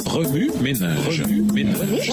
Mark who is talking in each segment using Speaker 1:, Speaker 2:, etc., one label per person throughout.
Speaker 1: Remue ménage. Remue ménage.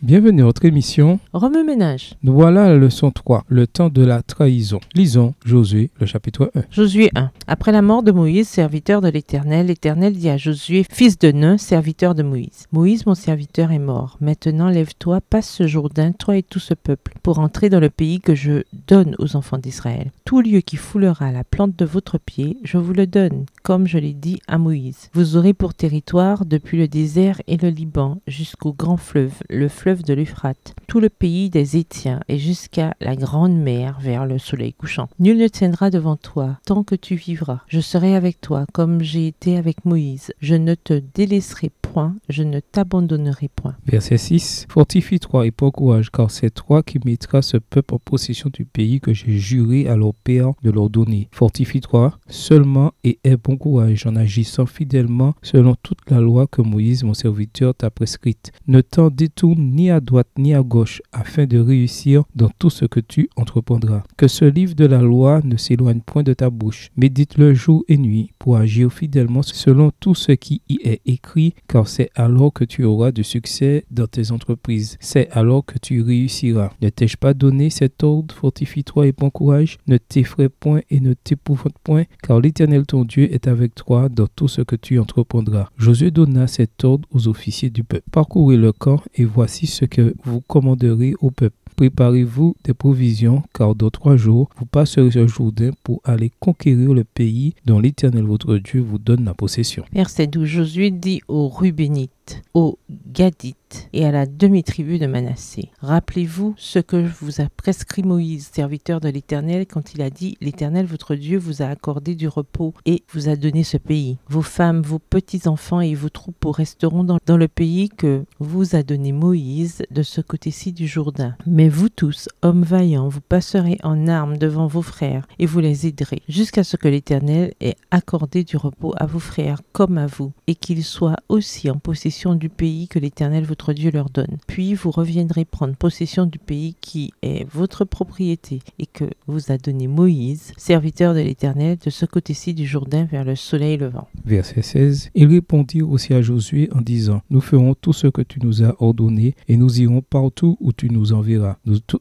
Speaker 2: Bienvenue à votre émission
Speaker 3: Remue ménage.
Speaker 2: Nous voilà à la leçon 3, le temps de la trahison. Lisons Josué, le chapitre 1.
Speaker 3: Josué 1. Après la mort de Moïse, serviteur de l'Éternel, l'Éternel dit à Josué, fils de Nun, serviteur de Moïse. Moïse, mon serviteur, est mort. Maintenant, lève-toi, passe ce Jourdain, toi et tout ce peuple, pour entrer dans le pays que je donne aux enfants d'Israël. Tout lieu qui foulera la plante de votre pied, je vous le donne, comme je l'ai dit à Moïse. Vous aurez pour territoire, depuis le désert et le Liban, jusqu'au grand fleuve, le fleuve de l'Euphrate, tout le pays des Étiens et jusqu'à la grande mer vers le soleil couchant. Nul ne tiendra devant toi tant que tu vivras. Je serai avec toi comme j'ai été avec Moïse. Je ne te délaisserai point, je ne t'abandonnerai point.
Speaker 2: Verset 6. Fortifie-toi et prends courage, car c'est toi qui mettras ce peuple en possession du pays que j'ai juré à leurs pères de leur donner. Fortifie-toi seulement et aie bon courage en agissant fidèlement selon toute la loi que Moïse, mon serviteur, t'a prescrite. Ne t'en détourne ni à droite ni à gauche, afin de réussir dans tout ce que tu entreprendras. Que ce livre de la loi ne s'éloigne point de ta bouche. Médite-le jour et nuit pour agir fidèlement selon tout ce qui y est écrit, car c'est alors que tu auras du succès dans tes entreprises. C'est alors que tu réussiras. Ne t'ai-je pas donné cet ordre? Fortifie-toi et prends courage. Ne t'effraie point et ne t'épouvante point, car l'Éternel ton Dieu est avec toi dans tout ce que tu entreprendras. Josué donna cet ordre aux officiers du peuple. Parcourez le camp et voici ce que vous commanderez au peuple. Préparez-vous des provisions, car dans 3 jours, vous passerez ce Jourdain pour aller conquérir le pays dont l'Éternel votre Dieu vous donne la possession.
Speaker 3: Verset 12. Josué dit aux Rubénites, aux Gadites et à la demi-tribu de Manassé. Rappelez-vous ce que vous a prescrit Moïse, serviteur de l'Éternel, quand il a dit « L'Éternel votre Dieu vous a accordé du repos et vous a donné ce pays. Vos femmes, vos petits-enfants et vos troupeaux resteront dans le pays que vous a donné Moïse de ce côté-ci du Jourdain. Mais vous tous, hommes vaillants, vous passerez en armes devant vos frères et vous les aiderez, jusqu'à ce que l'Éternel ait accordé du repos à vos frères comme à vous, et qu'ils soient aussi en possession du pays que l'Éternel votre Dieu leur donne. Puis vous reviendrez prendre possession du pays qui est votre propriété et que vous a donné Moïse, serviteur de l'Éternel, de ce côté-ci du Jourdain vers le soleil levant. »
Speaker 2: Verset 16. Ils répondirent aussi à Josué en disant, « Nous ferons tout ce que tu nous as ordonné et nous irons partout où tu nous enverras.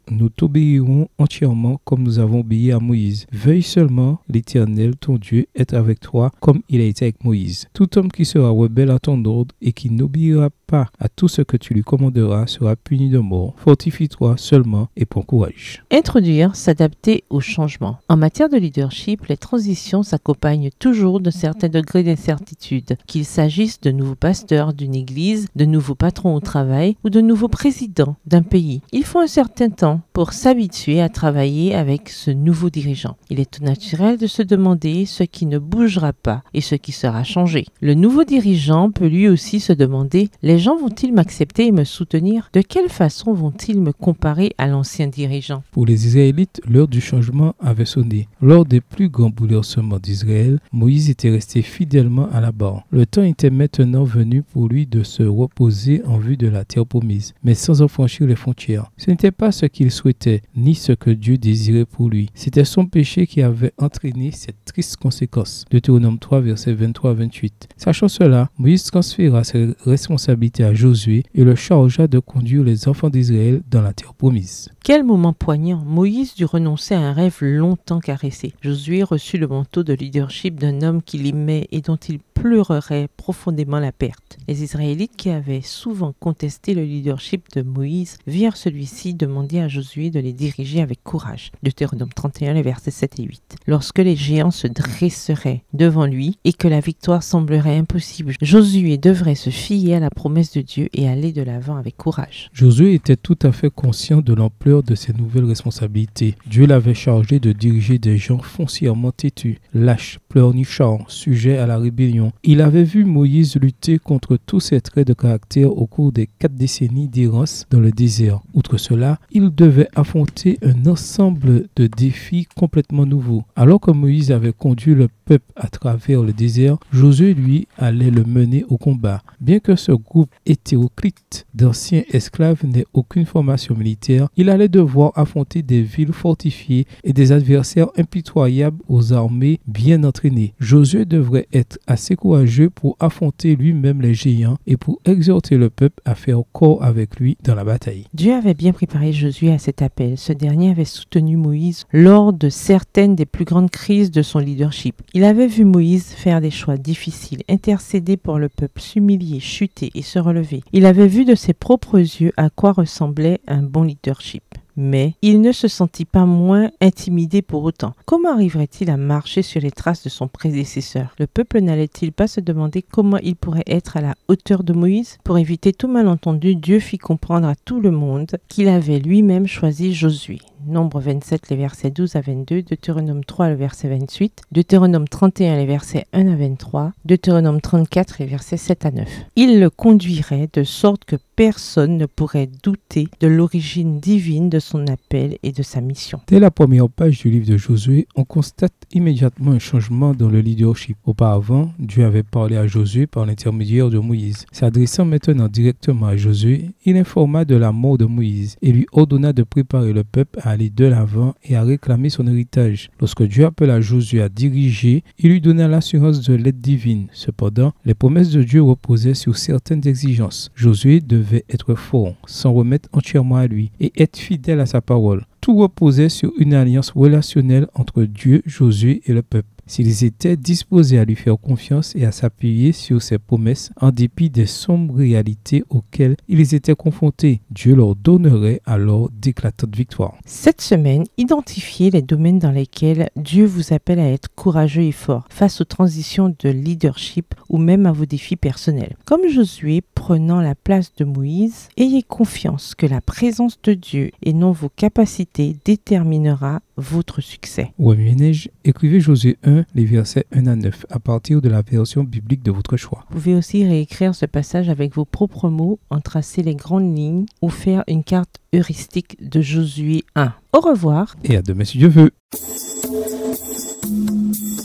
Speaker 2: Nous t'obéirons entièrement comme nous avons obéi à Moïse. Veuille seulement l'Éternel, ton Dieu, être avec toi comme il a été avec Moïse. Tout homme qui sera rebelle à ton ordre et qui n'obéira pas à tout ce que tu lui commanderas sera puni de mort. Fortifie-toi seulement et prends courage. »
Speaker 3: Introduire, s'adapter au changement. En matière de leadership, les transitions s'accompagnent toujours de certains degrés d'incertitude, qu'il s'agisse de nouveaux pasteurs d'une église, de nouveaux patrons au travail ou de nouveaux présidents d'un pays. Il faut un certain temps pour s'habituer à travailler avec ce nouveau dirigeant. Il est tout naturel de se demander ce qui ne bougera pas et ce qui sera changé. Le nouveau dirigeant peut lui aussi se demander « Les gens vont-ils m'accepter et me soutenir? De quelle façon vont-ils me comparer à l'ancien dirigeant ?»
Speaker 2: Pour les Israélites, l'heure du changement avait sonné. Lors des plus grands bouleversements d'Israël, Moïse était resté fidèlement à la barre. Le temps était maintenant venu pour lui de se reposer en vue de la terre promise, mais sans en franchir les frontières. Ce n'était pas ce qu'il souhaitait, ni ce que Dieu désirait pour lui. C'était son péché qui avait entraîné cette triste conséquence. Deutéronome 3, versets 23 à 28. Sachant cela, Moïse transféra ses responsabilités à Josué et le chargea de conduire les enfants d'Israël dans la terre promise.
Speaker 3: Quel moment poignant! Moïse dut renoncer à un rêve longtemps caressé. Josué reçut le manteau de leadership d'un homme qu'il aimait et dont il pleurerait profondément la perte. Les Israélites qui avaient souvent contesté le leadership de Moïse virent celui-ci demander à Josué de les diriger avec courage. Deutéronome 31, les versets 7 et 8. Lorsque les géants se dresseraient devant lui et que la victoire semblerait impossible, Josué devrait se fier à la promesse de Dieu et aller de l'avant avec courage.
Speaker 2: Josué était tout à fait conscient de l'ampleur de ses nouvelles responsabilités. Dieu l'avait chargé de diriger des gens foncièrement têtus, lâches, pleurnichards, sujets à la rébellion. Il avait vu Moïse lutter contre tous ces traits de caractère au cours des 4 décennies d'errance dans le désert. Outre cela, il devait affronter un ensemble de défis complètement nouveaux. Alors que Moïse avait conduit le peuple à travers le désert, Josué, lui, allait le mener au combat. Bien que ce groupe hétéroclite d'anciens esclaves n'ait aucune formation militaire, il allait devoir affronter des villes fortifiées et des adversaires impitoyables aux armées bien entraînées. Josué devrait être assez courageux pour affronter lui-même les géants et pour exhorter le peuple à faire corps avec lui dans la bataille.
Speaker 3: Dieu avait bien préparé Josué à cet appel. Ce dernier avait soutenu Moïse lors de certaines des plus grandes crises de son leadership. Il avait vu Moïse faire des choix difficiles, intercéder pour le peuple, s'humilier, chuter et se relever. Il avait vu de ses propres yeux à quoi ressemblait un bon leadership. Mais il ne se sentit pas moins intimidé pour autant. Comment arriverait-il à marcher sur les traces de son prédécesseur? Le peuple n'allait-il pas se demander comment il pourrait être à la hauteur de Moïse? Pour éviter tout malentendu, Dieu fit comprendre à tout le monde qu'il avait lui-même choisi Josué. Nombre 27, les versets 12 à 22, Deutéronome 3, le verset 28, Deutéronome 31, les versets 1 à 23, Deutéronome 34, les versets 7 à 9. Il le conduirait de sorte que personne ne pourrait douter de l'origine divine de son appel et de sa mission.
Speaker 2: Dès la première page du livre de Josué, on constate immédiatement un changement dans le leadership. Auparavant, Dieu avait parlé à Josué par l'intermédiaire de Moïse. S'adressant maintenant directement à Josué, il informa de la mort de Moïse et lui ordonna de préparer le peuple à aller de l'avant et à réclamer son héritage. Lorsque Dieu appela Josué à diriger, il lui donna l'assurance de l'aide divine. Cependant, les promesses de Dieu reposaient sur certaines exigences. Josué devait être fort, s'en remettre entièrement à lui et être fidèle à sa parole. Tout reposait sur une alliance relationnelle entre Dieu, Josué et le peuple. S'ils étaient disposés à lui faire confiance et à s'appuyer sur ses promesses en dépit des sombres réalités auxquelles ils étaient confrontés, Dieu leur donnerait alors d'éclatantes victoires.
Speaker 3: Cette semaine, identifiez les domaines dans lesquels Dieu vous appelle à être courageux et fort face aux transitions de leadership ou même à vos défis personnels. Comme Josué prenant la place de Moïse, ayez confiance que la présence de Dieu et non vos capacités déterminera votre succès.
Speaker 2: Ouamienège, écrivez Josué 1, les versets 1 à 9, à partir de la version biblique de votre choix.
Speaker 3: Vous pouvez aussi réécrire ce passage avec vos propres mots, en tracer les grandes lignes ou faire une carte heuristique de Josué 1. Au revoir.
Speaker 2: Et à demain si Dieu veut.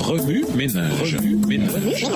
Speaker 1: Remue ménage. Remue ménage.